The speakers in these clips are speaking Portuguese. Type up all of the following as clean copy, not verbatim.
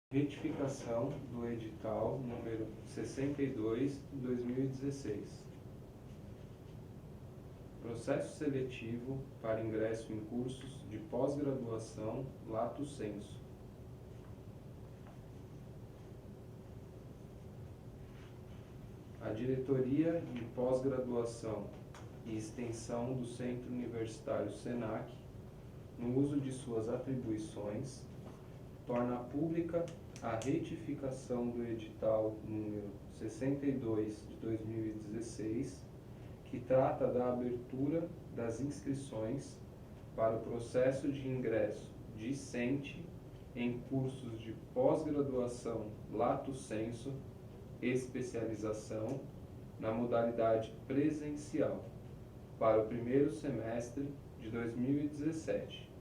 Retificação do edital número 62 de 2016. Processo seletivo para ingresso em cursos de pós-graduação lato sensu. A Diretoria de Pós-Graduação e Extensão do Centro Universitário SENAC, no uso de suas atribuições, torna pública a retificação do edital número 62 de 2016, que trata da abertura das inscrições para o processo de ingresso discente em cursos de pós-graduação lato sensu, especialização na modalidade presencial para o primeiro semestre de 2017,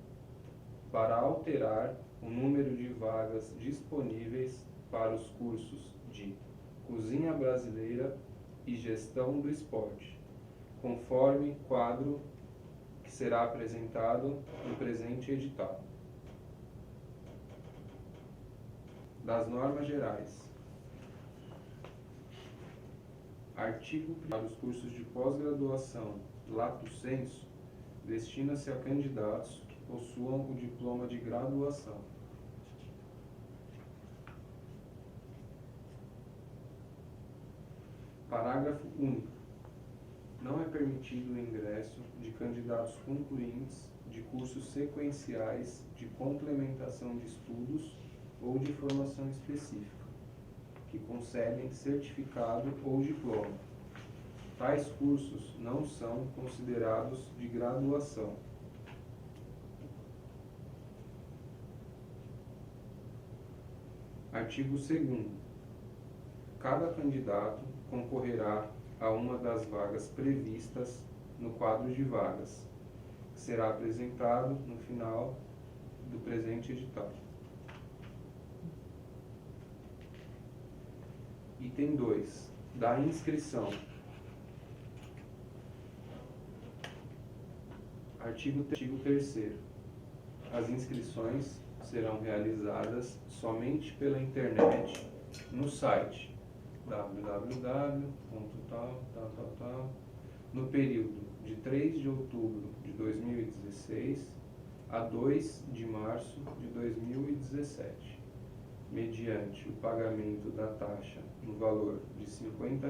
para alterar o número de vagas disponíveis para os cursos de Cozinha Brasileira e Gestão do Esporte, conforme quadro que será apresentado no presente edital. Das normas gerais. Artigo 1º. Para os cursos de pós-graduação lato sensu, destina-se a candidatos que possuam o diploma de graduação. Parágrafo único. Não é permitido o ingresso de candidatos concluintes de cursos sequenciais de complementação de estudos ou de formação específica, que concedem certificado ou diploma. Tais cursos não são considerados de graduação. Artigo 2º. Cada candidato concorrerá a uma das vagas previstas no quadro de vagas, que será apresentado no final do presente edital. Item 2. Da inscrição. Artigo 3º. As inscrições serão realizadas somente pela internet no site www.tal, no período de 3 de outubro de 2016 a 2 de março de 2017, mediante o pagamento da taxa no valor de R$ 50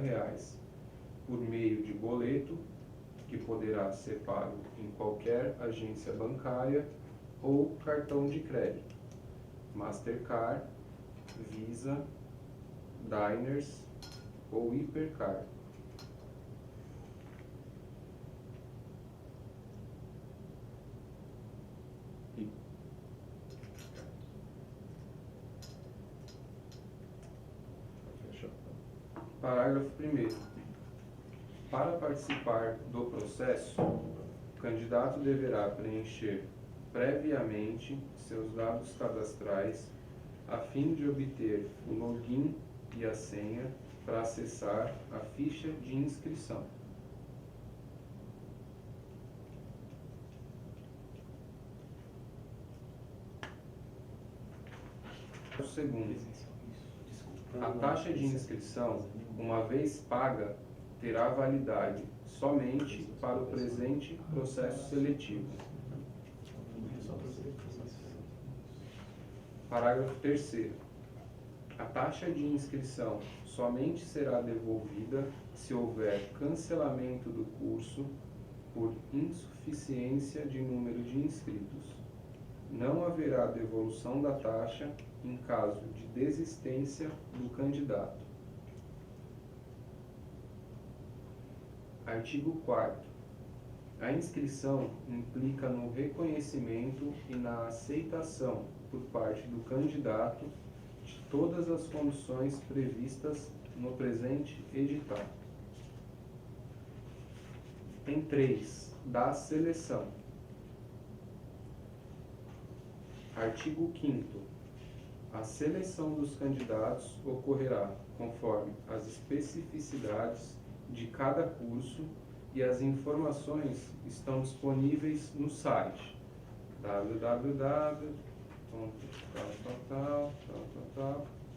por meio de boleto, que poderá ser pago em qualquer agência bancária ou cartão de crédito, Mastercard, Visa, Diners ou Hipercar. Parágrafo 1º. Para participar do processo, o candidato deverá preencher previamente seus dados cadastrais a fim de obter o login e a senha para acessar a ficha de inscrição. Segundo, a taxa de inscrição, uma vez paga, terá validade somente para o presente processo seletivo. Parágrafo 3º. A taxa de inscrição somente será devolvida se houver cancelamento do curso por insuficiência de número de inscritos. Não haverá devolução da taxa em caso de desistência do candidato. Artigo 4º. A inscrição implica no reconhecimento e na aceitação por parte do candidato de todas as condições previstas no presente edital. Item 3. Da seleção. Artigo 5º. A seleção dos candidatos ocorrerá conforme as especificidades de cada curso e as informações estão disponíveis no site www.tal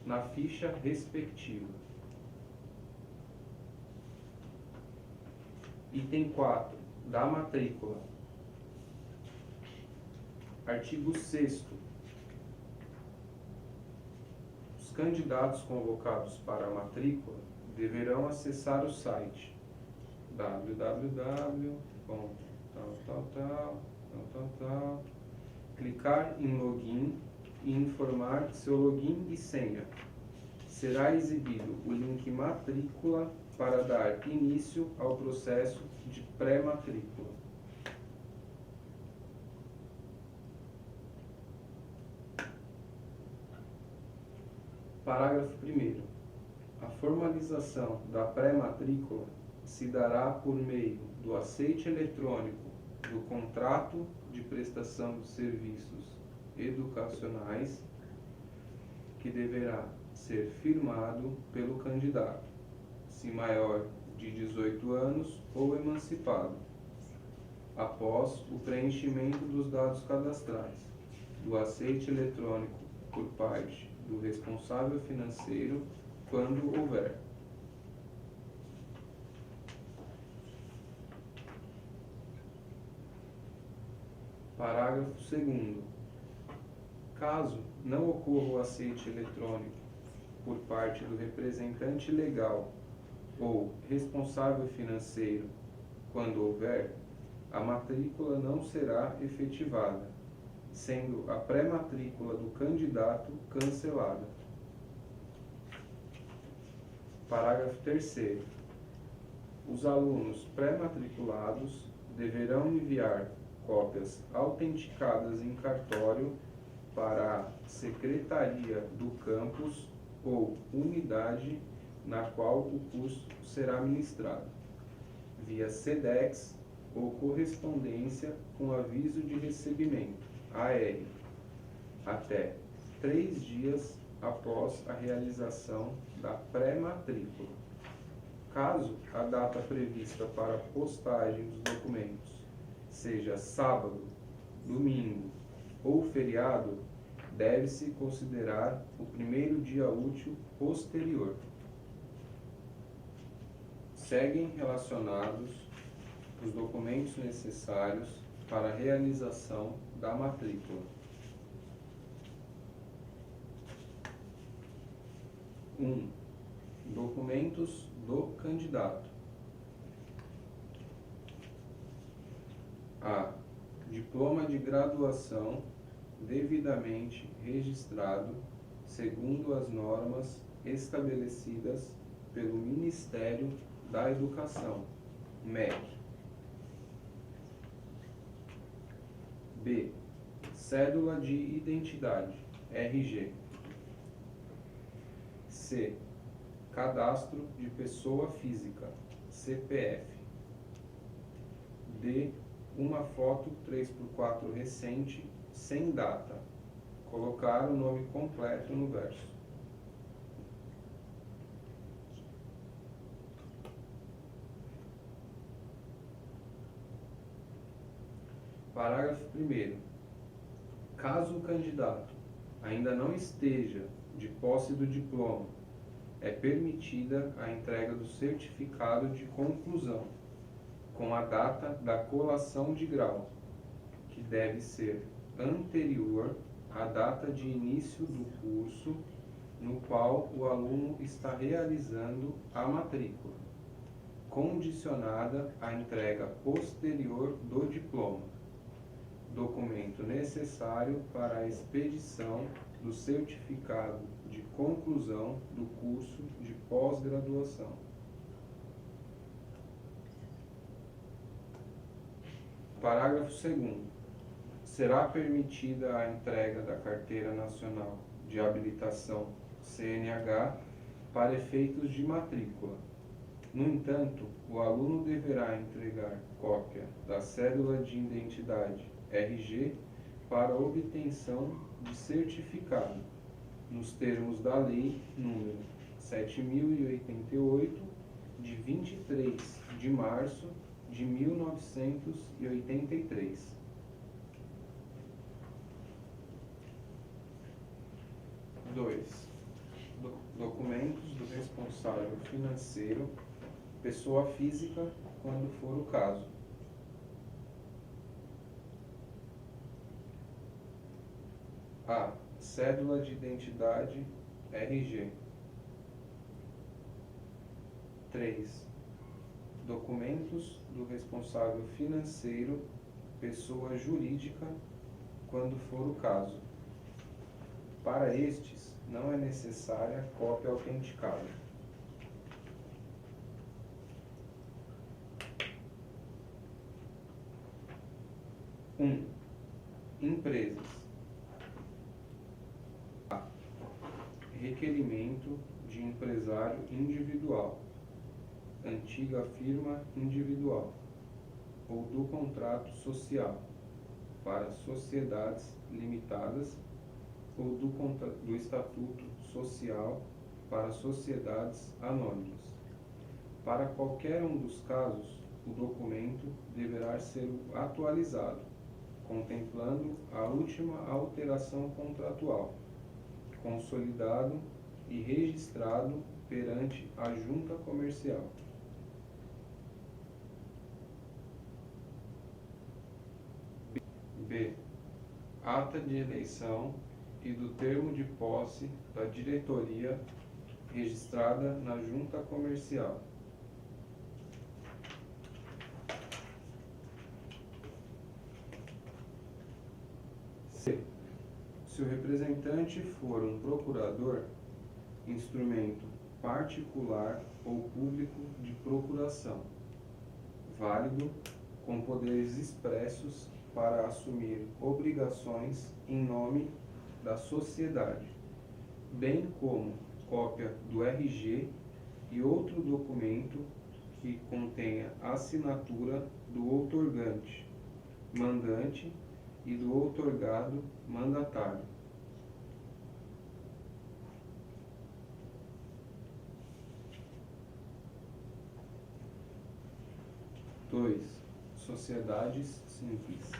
na ficha respectiva. Item 4, da matrícula. Artigo 6º. Os candidatos convocados para a matrícula deverão acessar o site www. Clicar em login e informar seu login e senha. Será exibido o link matrícula para dar início ao processo de pré-matrícula. Parágrafo 1º. A formalização da pré-matrícula se dará por meio do aceite eletrônico do contrato de prestação de serviços educacionais, que deverá ser firmado pelo candidato, se maior de 18 anos ou emancipado, após o preenchimento dos dados cadastrais, do aceite eletrônico por parte do responsável financeiro, quando houver. Parágrafo 2º. Caso não ocorra o aceite eletrônico por parte do representante legal ou responsável financeiro, quando houver, a matrícula não será efetivada, sendo a pré-matrícula do candidato cancelada. Parágrafo 3º. Os alunos pré-matriculados deverão enviar cópias autenticadas em cartório para a secretaria do campus ou unidade na qual o curso será ministrado, via SEDEX ou correspondência com aviso de recebimento, AR, até 3 dias após a realização da pré-matrícula. Caso a data prevista para a postagem dos documentos seja sábado, domingo ou feriado, deve-se considerar o primeiro dia útil posterior. Seguem relacionados os documentos necessários para a realização da matrícula. 1. Documentos do candidato. A. Diploma de graduação devidamente registrado segundo as normas estabelecidas pelo Ministério da Educação, MEC. B. Cédula de identidade, RG. C. Cadastro de pessoa física, CPF. D. Uma foto 3x4 recente, sem data. Colocar o nome completo no verso. Parágrafo 1º. Caso o candidato ainda não esteja de posse do diploma, é permitida a entrega do certificado de conclusão, com a data da colação de grau, que deve ser anterior à data de início do curso no qual o aluno está realizando a matrícula, condicionada à entrega posterior do diploma, documento necessário para a expedição do certificado de conclusão do curso de pós-graduação. Parágrafo 2º. Será permitida a entrega da Carteira Nacional de Habilitação, CNH, para efeitos de matrícula. No entanto, o aluno deverá entregar cópia da Cédula de Identidade, RG, para obtenção de certificado, nos termos da Lei nº 7.088, de 23 de março de 1983. 2. Documentos do responsável financeiro, pessoa física, quando for o caso. A. Cédula de identidade, RG. 3. Documentos do responsável financeiro, pessoa jurídica, quando for o caso. Para estes, não é necessária cópia autenticada. 1. Empresas. A. Requerimento de empresário individual, antiga firma individual, ou do contrato social, para sociedades limitadas, ou do estatuto social para sociedades anônimas. Para qualquer um dos casos, o documento deverá ser atualizado, contemplando a última alteração contratual, consolidado e registrado perante a junta comercial. B. Ata de eleição e do termo de posse da diretoria registrada na junta comercial. C. Se o representante for um procurador, instrumento particular ou público de procuração, válido, com poderes expressos para assumir obrigações em nome da sociedade, bem como cópia do RG e outro documento que contenha assinatura do outorgante, mandante e do outorgado mandatário. Dois. Sociedades simples.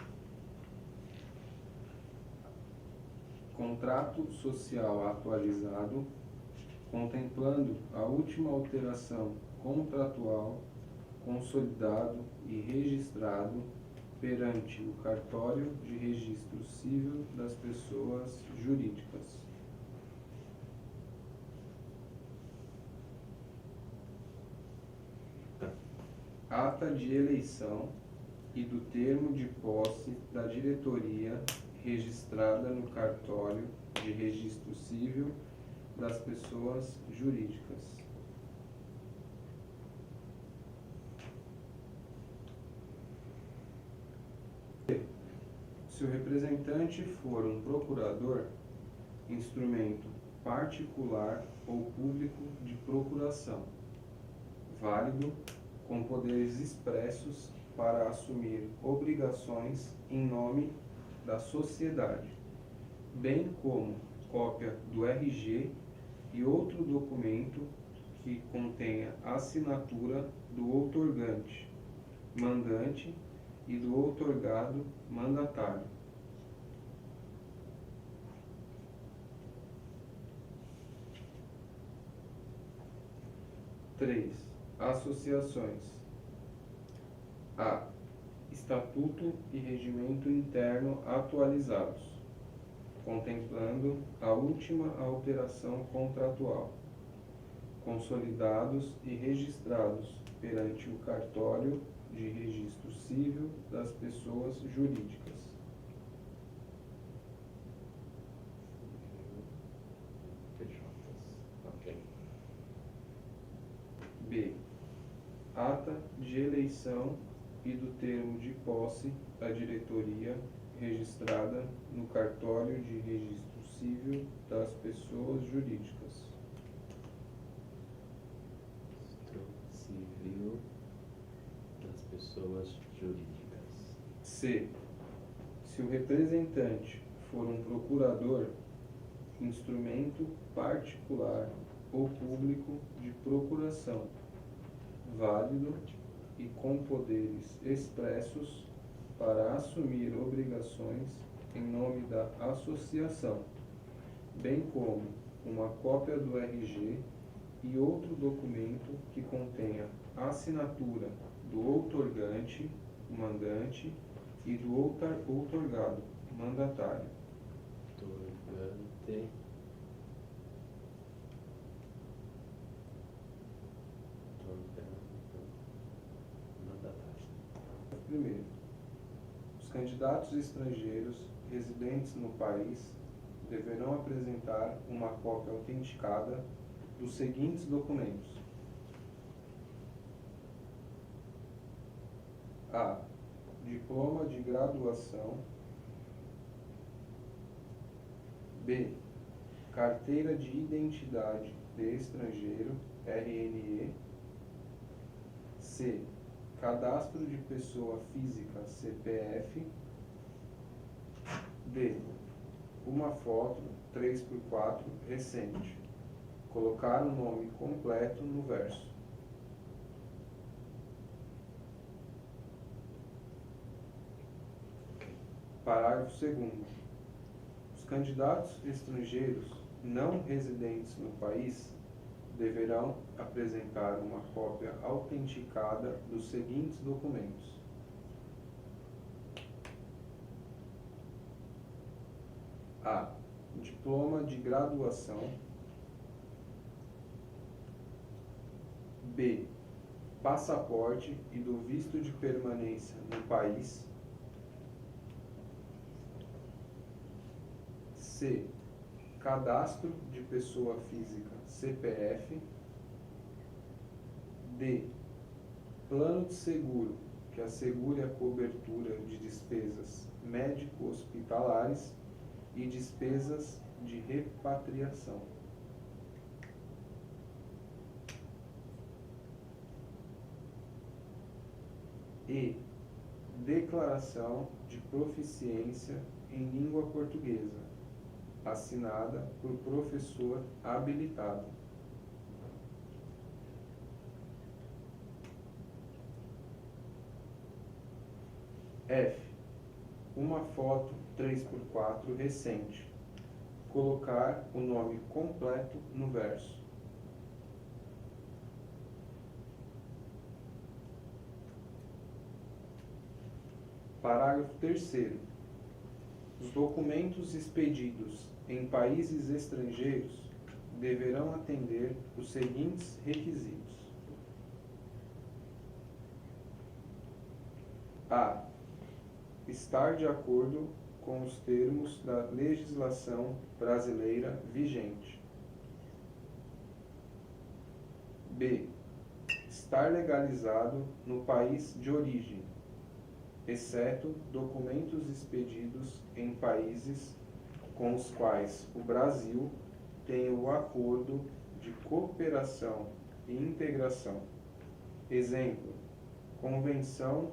Contrato social atualizado, contemplando a última alteração contratual, consolidado e registrado perante o Cartório de Registro Civil das Pessoas Jurídicas. Ata de eleição e do termo de posse da diretoria registrada no Cartório de Registro Civil das Pessoas Jurídicas. Se o representante for um procurador, instrumento particular ou público de procuração, válido, com poderes expressos para assumir obrigações em nome da sociedade, bem como cópia do RG e outro documento que contenha assinatura do outorgante, mandante e do outorgado mandatário. Três. Associações. A. Estatuto e regimento interno atualizados, contemplando a última alteração contratual, consolidados e registrados perante o Cartório de Registro Civil das Pessoas Jurídicas. B. Ata de eleição e do termo de posse da diretoria registrada no Cartório de Registro Civil das Pessoas Jurídicas. Civil das Pessoas Jurídicas. C. Se o representante for um procurador, instrumento particular ou público de procuração, válido e com poderes expressos para assumir obrigações em nome da associação, bem como uma cópia do RG e outro documento que contenha a assinatura do outorgante, mandante, e do outorgado, mandatário. Outorgante, mandatário. Primeiro, os candidatos estrangeiros residentes no país deverão apresentar uma cópia autenticada dos seguintes documentos: A. Diploma de graduação. B. Carteira de Identidade de Estrangeiro, RNE. C. Cadastro de Pessoa Física, CPF. D. Uma foto 3x4 recente. Colocar o nome completo no verso. Parágrafo 2º. Os candidatos estrangeiros não residentes no país deverão apresentar uma cópia autenticada dos seguintes documentos: A. Diploma de graduação. B. Passaporte e do visto de permanência no país. C. Cadastro de pessoa física, CPF. D. Plano de seguro que assegure a cobertura de despesas médico-hospitalares e despesas de repatriação. E. Declaração de proficiência em língua portuguesa, assinada por professor habilitado. F. Uma foto 3x4 recente. Colocar o nome completo no verso. Parágrafo 3º. Os documentos expedidos em países estrangeiros deverão atender os seguintes requisitos: A. Estar de acordo com os termos da legislação brasileira vigente. B. Estar legalizado no país de origem, exceto documentos expedidos em países com os quais o Brasil tem o acordo de cooperação e integração. Exemplo: Convenção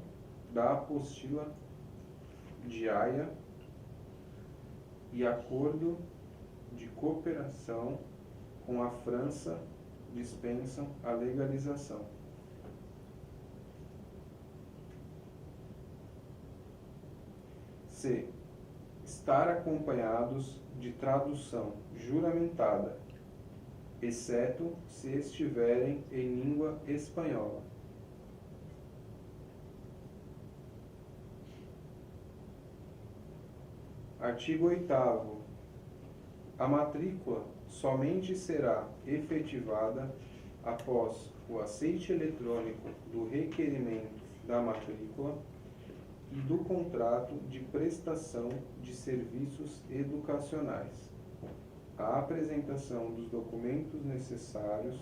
da Apostila de Haia e Acordo de Cooperação com a França dispensam a legalização. C. Estar acompanhados de tradução juramentada, exceto se estiverem em língua espanhola. Artigo 8º. A matrícula somente será efetivada após o aceite eletrônico do requerimento da matrícula e do contrato de prestação de serviços educacionais, a apresentação dos documentos necessários,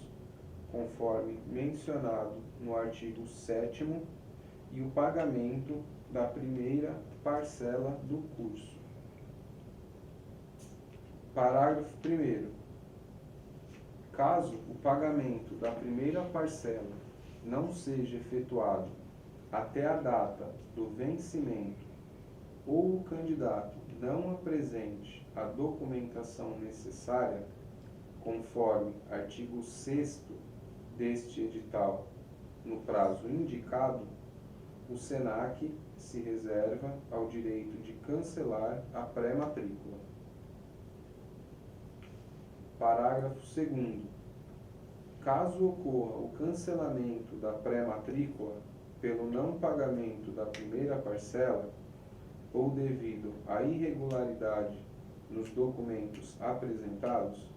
conforme mencionado no artigo 7º, e o pagamento da primeira parcela do curso. Parágrafo 1º. Caso o pagamento da primeira parcela não seja efetuado até a data do vencimento ou o candidato não apresente a documentação necessária, conforme artigo 6º deste edital, no prazo indicado, o SENAC se reserva ao direito de cancelar a pré-matrícula. Parágrafo 2º. Caso ocorra o cancelamento da pré-matrícula pelo não pagamento da primeira parcela ou devido à irregularidade nos documentos apresentados,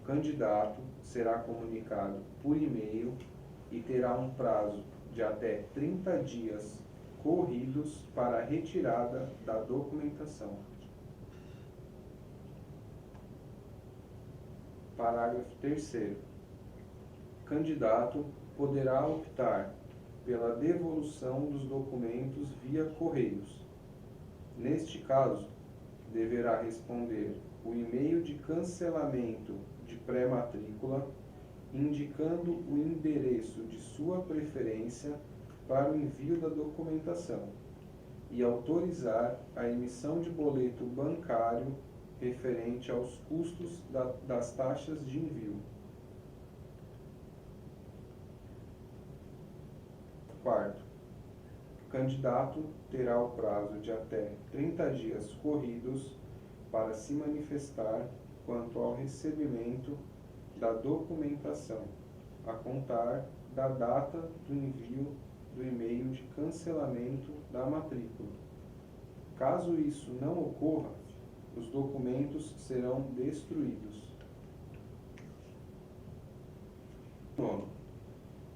o candidato será comunicado por e-mail e terá um prazo de até 30 dias corridos para a retirada da documentação. Parágrafo 3º. Candidato poderá optar pela devolução dos documentos via correios. Neste caso, deverá responder o e-mail de cancelamento de pré-matrícula, indicando o endereço de sua preferência para o envio da documentação e autorizar a emissão de boleto bancário referente aos custos das taxas de envio. Quarto, o candidato terá o prazo de até 30 dias corridos para se manifestar quanto ao recebimento da documentação, a contar da data do envio do e-mail de cancelamento da matrícula. Caso isso não ocorra, os documentos serão destruídos. Nono,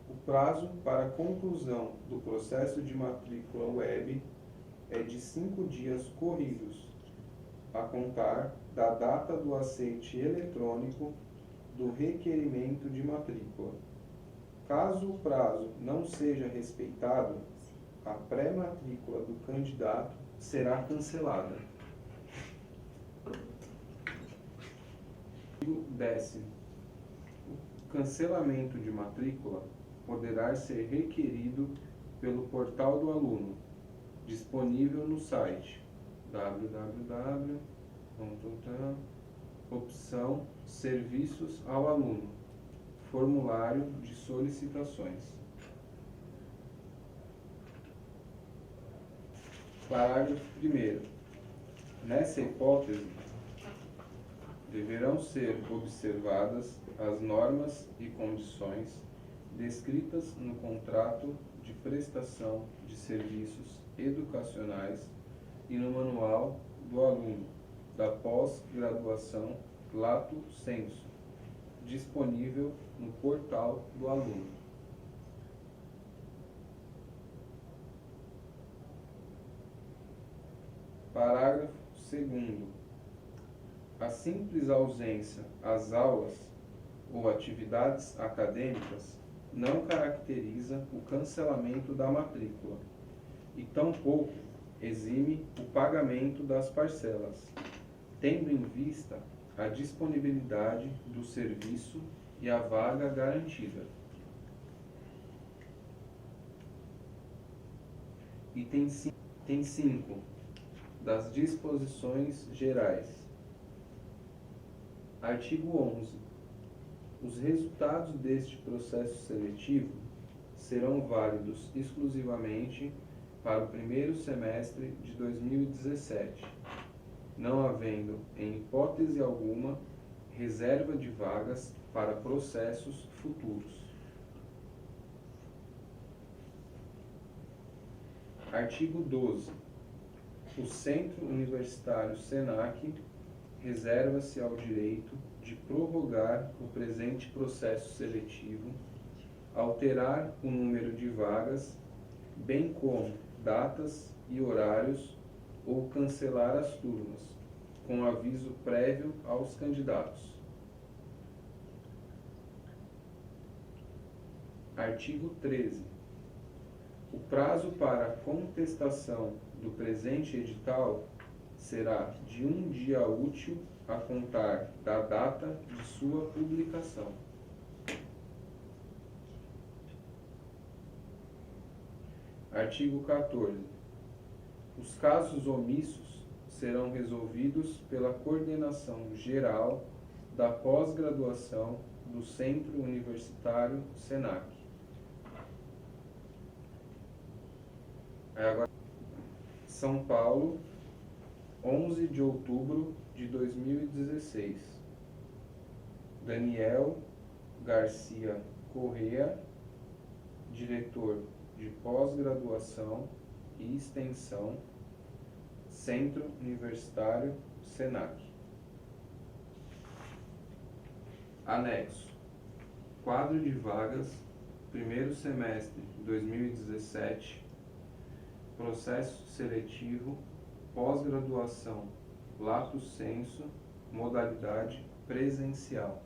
o prazo para a conclusão do processo de matrícula web é de 5 dias corridos, a contar da data do aceite eletrônico do requerimento de matrícula. Caso o prazo não seja respeitado, a pré-matrícula do candidato será cancelada. Artigo 10º. O cancelamento de matrícula poderá ser requerido pelo portal do aluno, disponível no site opção Serviços ao aluno, formulário de solicitações. Parágrafo 1º. Nessa hipótese, deverão ser observadas as normas e condições descritas no contrato de prestação de serviços educacionais e no manual do aluno da pós-graduação Lato Sensu, disponível no portal do aluno. Parágrafo 2º. A simples ausência às aulas ou atividades acadêmicas não caracteriza o cancelamento da matrícula e tampouco exime o pagamento das parcelas, tendo em vista a disponibilidade do serviço e a vaga garantida. Item 5 das disposições gerais. Artigo 11. Os resultados deste processo seletivo serão válidos exclusivamente para o primeiro semestre de 2017, não havendo, em hipótese alguma, reserva de vagas para processos futuros. Artigo 12. O Centro Universitário SENAC reserva-se ao direito de prorrogar o presente processo seletivo, alterar o número de vagas, bem como datas e horários, ou cancelar as turmas, com aviso prévio aos candidatos. Artigo 13. O prazo para a contestação do presente edital será de 1 dia útil a contar da data de sua publicação. Artigo 14. Os casos omissos serão resolvidos pela coordenação geral da pós-graduação do Centro Universitário SENAC. Agora, São Paulo, 11 de outubro de 2016. Daniel Garcia Correa, diretor de pós-graduação e extensão, Centro Universitário Senac. Anexo: quadro de vagas, primeiro semestre de 2017, processo seletivo, pós-graduação, lato sensu, modalidade presencial.